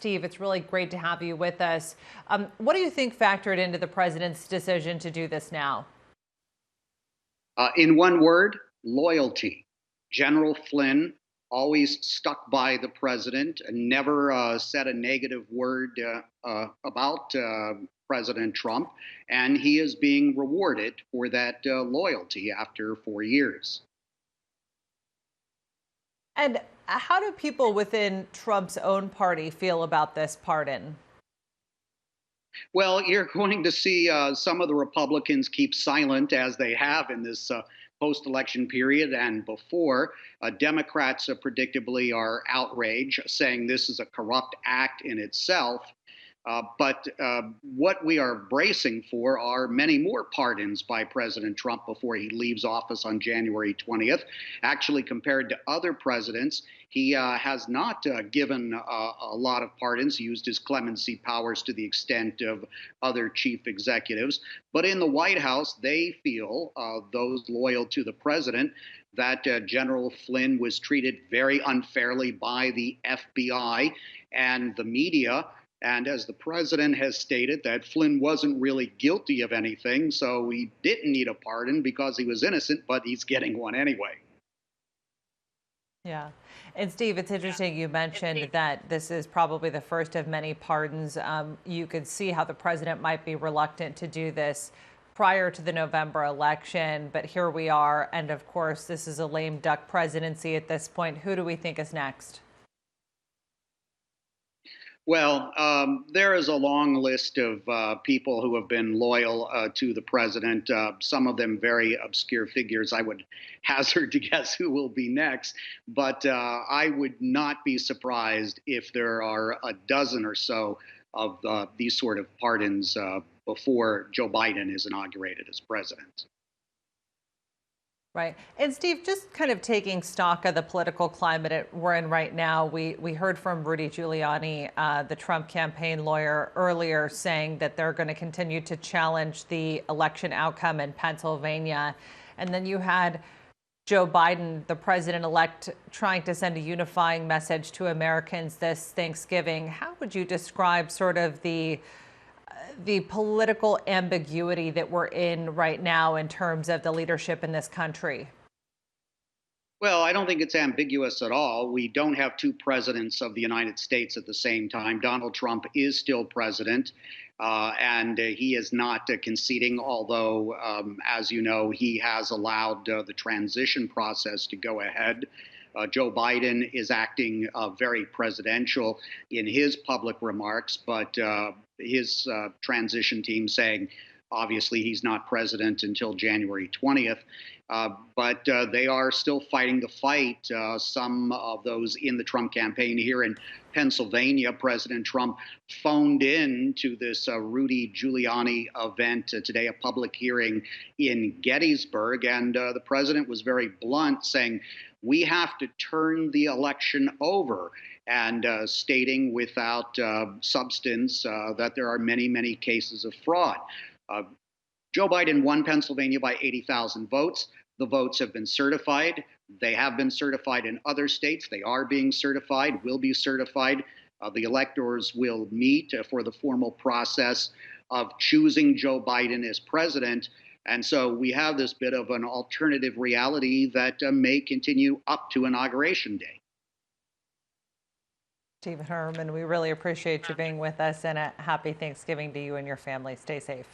Steve, it's really great to have you with us. What do you think factored into the president's decision to do this now? In one word, loyalty. General Flynn always stuck by the president and never said a negative word about President Trump, and he is being rewarded for that loyalty after 4 years. And how do people within Trump's own party feel about this pardon? Well, you're going to see some of the Republicans keep silent as they have in this post election period and before. Democrats predictably are outraged, saying this is a corrupt act in itself. But what we are bracing for are many more pardons by President Trump before he leaves office on January 20th. Actually, compared to other presidents, he has not given a lot of pardons. He used his clemency powers to the extent of other chief executives. But in the White House, they feel, those loyal to the president, that General Flynn was treated very unfairly by the FBI and the media. And as the president has stated, that Flynn wasn't really guilty of anything, so he didn't need a pardon because he was innocent, but he's getting one anyway. Yeah. And Steve, it's interesting you mentioned that this is probably the first of many pardons. You could see how the president might be reluctant to do this prior to the November election, but here we are. And of course, this is a lame duck presidency at this point. Who do we think is next? Well, there is a long list of people who have been loyal to the president, some of them very obscure figures. I would hazard to guess who will be next, but I would not be surprised if there are a dozen or so of these sort of pardons before Joe Biden is inaugurated as president. Right. And Steve, just kind of taking stock of the political climate we're in right now, we heard from Rudy Giuliani, the Trump campaign lawyer, earlier saying that they're going to continue to challenge the election outcome in Pennsylvania. And then you had Joe Biden, the president-elect, trying to send a unifying message to Americans this Thanksgiving. How would you describe sort of the political ambiguity that we're in right now in terms of the leadership in this country? Well, I don't think it's ambiguous at all. We don't have two presidents of the United States at the same time. Donald Trump is still president, and he is not conceding, although, as you know, he has allowed the transition process to go ahead. Joe Biden is acting very presidential in his public remarks, but his transition team saying obviously he's not president until January 20th. But they are still fighting the fight. Some of those in the Trump campaign here in Pennsylvania, President Trump phoned in to this Rudy Giuliani event today, a public hearing in Gettysburg. And the president was very blunt, saying, we have to turn the election over, and stating without substance that there are many, many cases of fraud. Uh, Joe Biden won Pennsylvania by 80,000 votes. The votes have been certified. They have been certified in other states. They are being certified, will be certified. The electors will meet for the formal process of choosing Joe Biden as president. And so we have this bit of an alternative reality that may continue up to Inauguration Day. Stephen Herman, we really appreciate you being with us, and a happy Thanksgiving to you and your family. Stay safe.